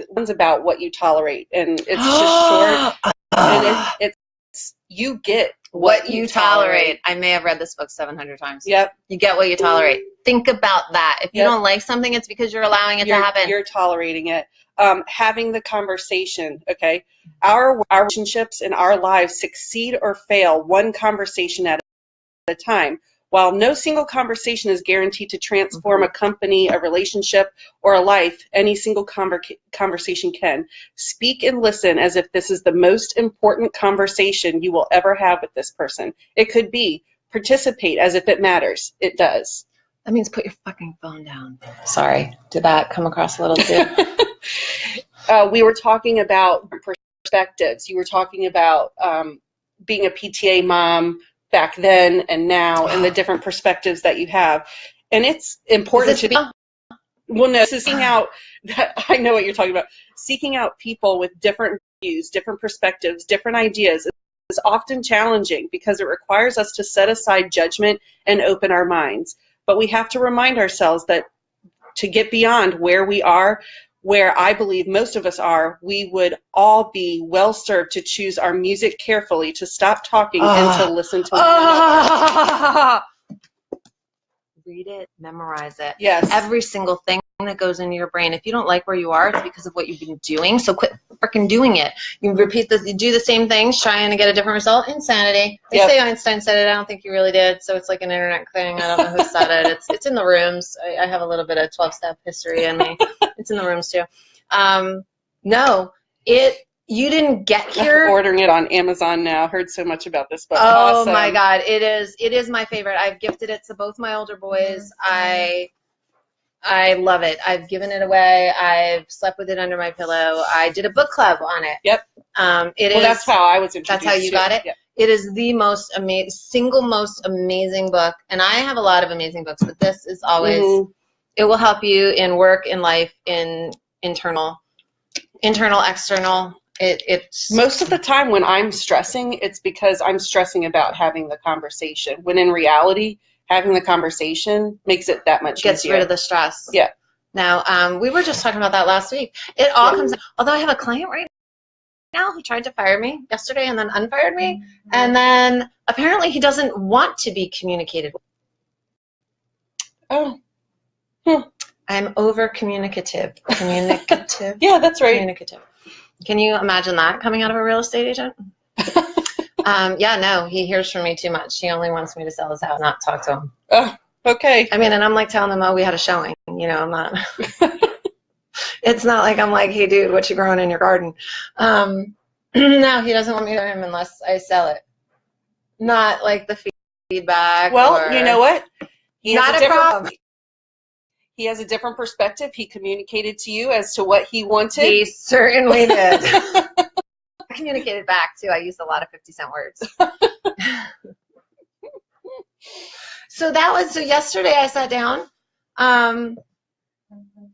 One's about what you tolerate, and it's just short. And it's you get what you tolerate. I may have read this book 700 times. Yep. You get what you tolerate. Think about that. If you don't like something, it's because you're allowing it to happen. You're tolerating it. Having the conversation, okay? Our relationships in our lives succeed or fail one conversation at a time. While no single conversation is guaranteed to transform a company, a relationship, or a life, any single conversation can. Speak and listen as if this is the most important conversation you will ever have with this person. It could be. Participate as if it matters. It does. That means put your fucking phone down. Sorry. Did that come across a little too? We were talking about perspectives. You were talking about being a PTA mom back then and now, and the different perspectives that you have. And it's important seeking out, I know what you're talking about, seeking out people with different views, different perspectives, different ideas is often challenging because it requires us to set aside judgment and open our minds. But we have to remind ourselves that to get beyond where we are, where I believe most of us are, we would all be well served to choose our music carefully, to stop talking and to listen to one another. Read it, memorize it. Yes. Every single thing that goes into your brain. If you don't like where you are, it's because of what you've been doing. So quit freaking doing it. You repeat this, you do the same things, trying to get a different result. Insanity. They say Einstein said it. I don't think he really did. So it's like an internet thing. I don't know who said it. It's in the rooms. I have a little bit of 12-step history in me. It's in the rooms too. You didn't get here. I'm ordering it on Amazon now. Heard so much about this book. Oh awesome. My God. It is my favorite. I've gifted it to both my older boys. I love it. I've given it away. I've slept with it under my pillow. I did a book club on it. Yep. That's how I was introduced. That's how you got it? Yep. It is the most single most amazing book. And I have a lot of amazing books, but this is always, it will help you in work, in life, in internal, external. It's most of the time when I'm stressing, it's because I'm stressing about having the conversation. When in reality, having the conversation makes it that much gets easier. rid of the stress. Yeah. Now, we were just talking about that last week. It all comes. Although I have a client right now who tried to fire me yesterday and then unfired me, and then apparently he doesn't want to be communicated with. Oh. I'm over communicative. Communicative. Yeah, that's right. Communicative. Can you imagine that coming out of a real estate agent? Yeah, no, he hears from me too much. He only wants me to sell his house, not talk to him. Oh, okay. I mean, and I'm like telling him, oh, we had a showing. You know, I'm not. It's not like I'm like, hey, dude, what you growing in your garden? No, he doesn't want me to him unless I sell it. Not like the feedback. Well, you know what? He has not a problem. He has a different perspective. He communicated to you as to what he wanted. He certainly did. I communicated back, too. I used a lot of 50-cent words. So yesterday I sat down and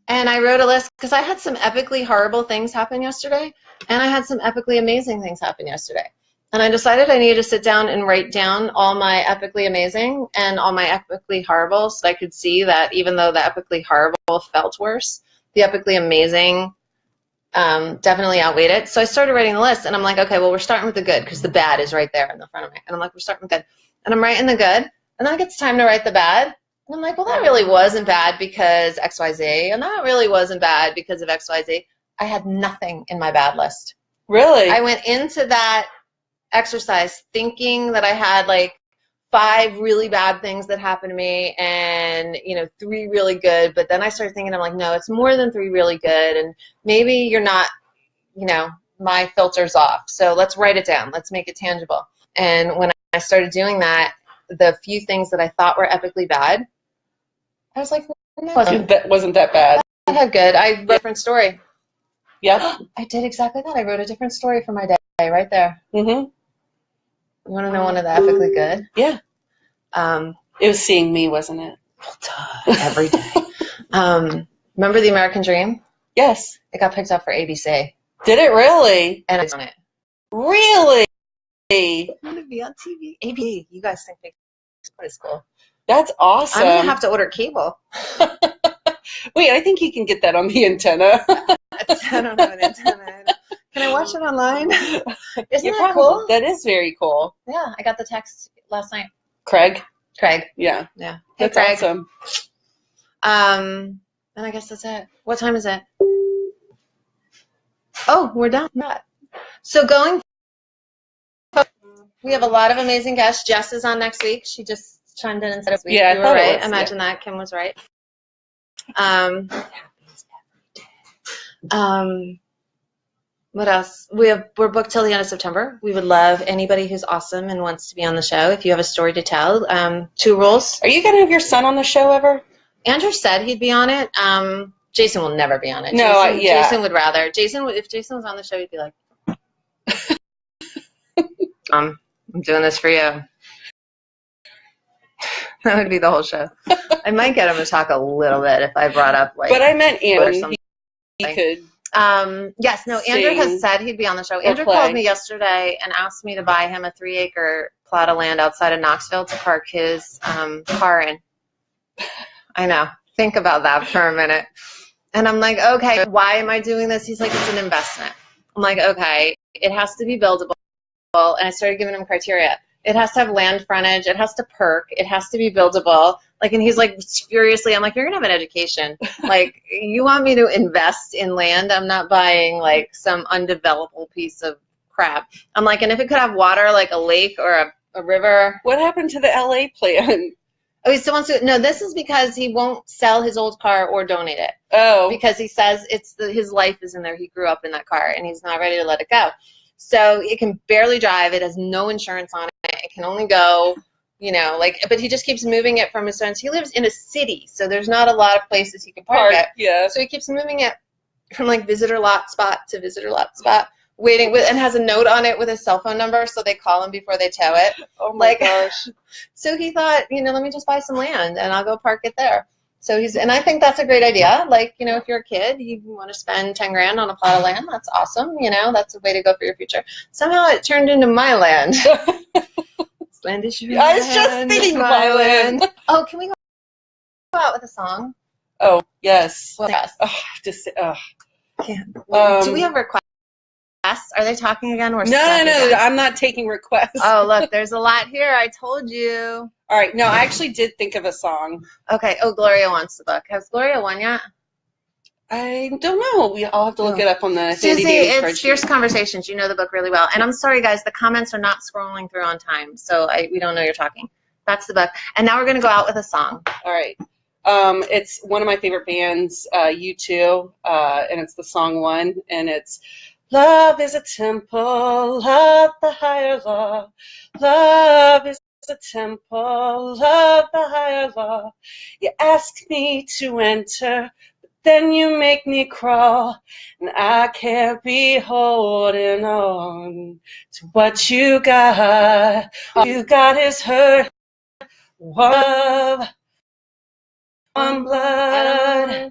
I wrote a list because I had some epically horrible things happen yesterday and I had some epically amazing things happen yesterday. And I decided I needed to sit down and write down all my epically amazing and all my epically horrible so I could see that even though the epically horrible felt worse, the epically amazing definitely outweighed it. So I started writing the list and I'm like, okay, well, we're starting with the good because the bad is right there in the front of me. And I'm like, we're starting with good. And I'm writing the good. And then it gets time to write the bad. And I'm like, well, that really wasn't bad because XYZ. And that really wasn't bad because of XYZ. I had nothing in my bad list. Really? I went into that exercise thinking that I had like 5 really bad things that happened to me and 3 really good, but then I started thinking, I'm like, no, it's more than 3 really good, and maybe you're not, my filter's off, so let's write it down, let's make it tangible. And when I started doing that, the few things that I thought were epically bad, I was like, no, that wasn't that bad. I had good. I wrote a different story. Yep. I did exactly that. I wrote a different story for my day right there. Mm-hmm. You want to know one of the epically good? Yeah. It was seeing me, wasn't it? Every day. Remember The American Dream? Yes. It got picked up for ABC. Did it really? And it's on it. Really? I want to be on TV. ABC. You guys think it's cool. That's awesome. I'm going to have to order cable. Wait, I think you can get that on the antenna. I don't have an antenna. Can I watch it online? Isn't that cool? cool? That is very cool. Yeah, I got the text last night. Craig? Yeah. Hey, That's Craig. awesome. And I guess that's it. What time is it? Oh, we're done. So we have a lot of amazing guests. Jess is on next week. She just chimed in and said we were right. Imagine that. Kim was right. What else? We're booked till the end of September. We would love anybody who's awesome and wants to be on the show. If you have a story to tell, 2 rules. Are you going to have your son on the show ever? Andrew said he'd be on it. Jason will never be on it. No, Jason would rather. If Jason was on the show, he'd be like, I'm doing this for you. That would be the whole show. I might get him to talk a little bit if I brought up But I meant Andrew. He could. Yes, no, Andrew has said he'd be on the show. Andrew called me yesterday and asked me to buy him a 3-acre plot of land outside of Knoxville to park his car in. I know. Think about that for a minute. And I'm like, okay, why am I doing this? He's like, it's an investment. I'm like, okay, it has to be buildable. And I started giving him criteria. It has to have land frontage. It has to perk. It has to be buildable. And he's like, furiously, I'm like, you're going to have an education. You want me to invest in land? I'm not buying, some undevelopable piece of crap. I'm like, and if it could have water, like a lake or a river. What happened to the LA plan? Oh, he still wants to. No, this is because he won't sell his old car or donate it. Oh. Because he says his life is in there. He grew up in that car, and he's not ready to let it go. So it can barely drive. It has no insurance on it. It can only go, but he just keeps moving it from his friends. He lives in a city, so there's not a lot of places he can park it. Yeah. So he keeps moving it from visitor lot spot to visitor lot spot, waiting and has a note on it with his cell phone number, so they call him before they tow it. Oh my gosh. So he thought, let me just buy some land and I'll go park it there. So and I think that's a great idea. Like, you know, if you're a kid, you want to spend 10 grand on a plot of land. That's awesome. You know, that's a way to go for your future. Somehow it turned into my land. This land is your I was just thinking my land. Oh, can we go out with a song? Oh, yes. Well, yes. Oh, just, Do we have requests? Are they talking again? Or no, I'm not taking requests. Oh, look, there's a lot here. I told you. All right. No, I actually did think of a song. Okay. Oh, Gloria wants the book. Has Gloria won yet? I don't know. I'll have to look it up on the Susie, handy-dandy it's spreadsheet. Fierce Conversations. You know the book really well. And I'm sorry, guys, the comments are not scrolling through on time, so we don't know you're talking. That's the book. And now we're going to go out with a song. All right. It's one of my favorite bands, U2, and it's the song One, and it's Love is a temple of the higher law. Love is a temple of the higher law. You ask me to enter, but then you make me crawl, and I can't be holding on to what you got. All you got is hurt, one love, one blood.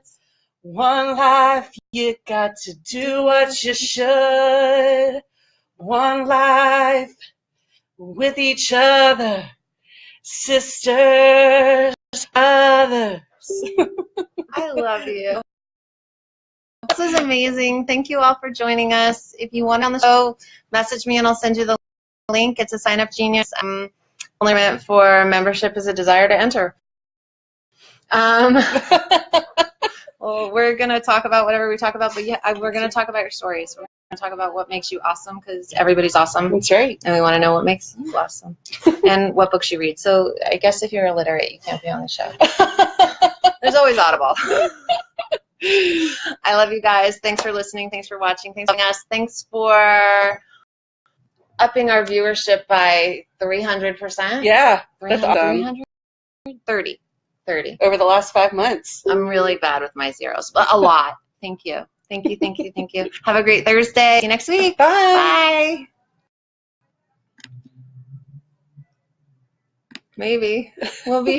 One life, you got to do what you should. One life with each other, sisters, others. I love you. This is amazing. Thank you all for joining us. If you want on the show, message me and I'll send you the link. It's a Sign Up Genius. Only meant for membership is a desire to enter. Well, we're going to talk about whatever we talk about, but yeah, we're going to talk about your stories. We're going to talk about what makes you awesome, because everybody's awesome. That's right. And we want to know what makes you awesome and what books you read. So I guess if you're illiterate, you can't be on the show. There's always Audible. I love you guys. Thanks for listening. Thanks for watching. Thanks for joining us. Thanks for upping our viewership by 300%. Yeah, 300, that's awesome. 300? 30. Over the last 5 months. I'm really bad with my zeros, but a lot. Thank you. Thank you, thank you, thank you. Have a great Thursday. See you next week. Bye. Bye. Maybe. We'll be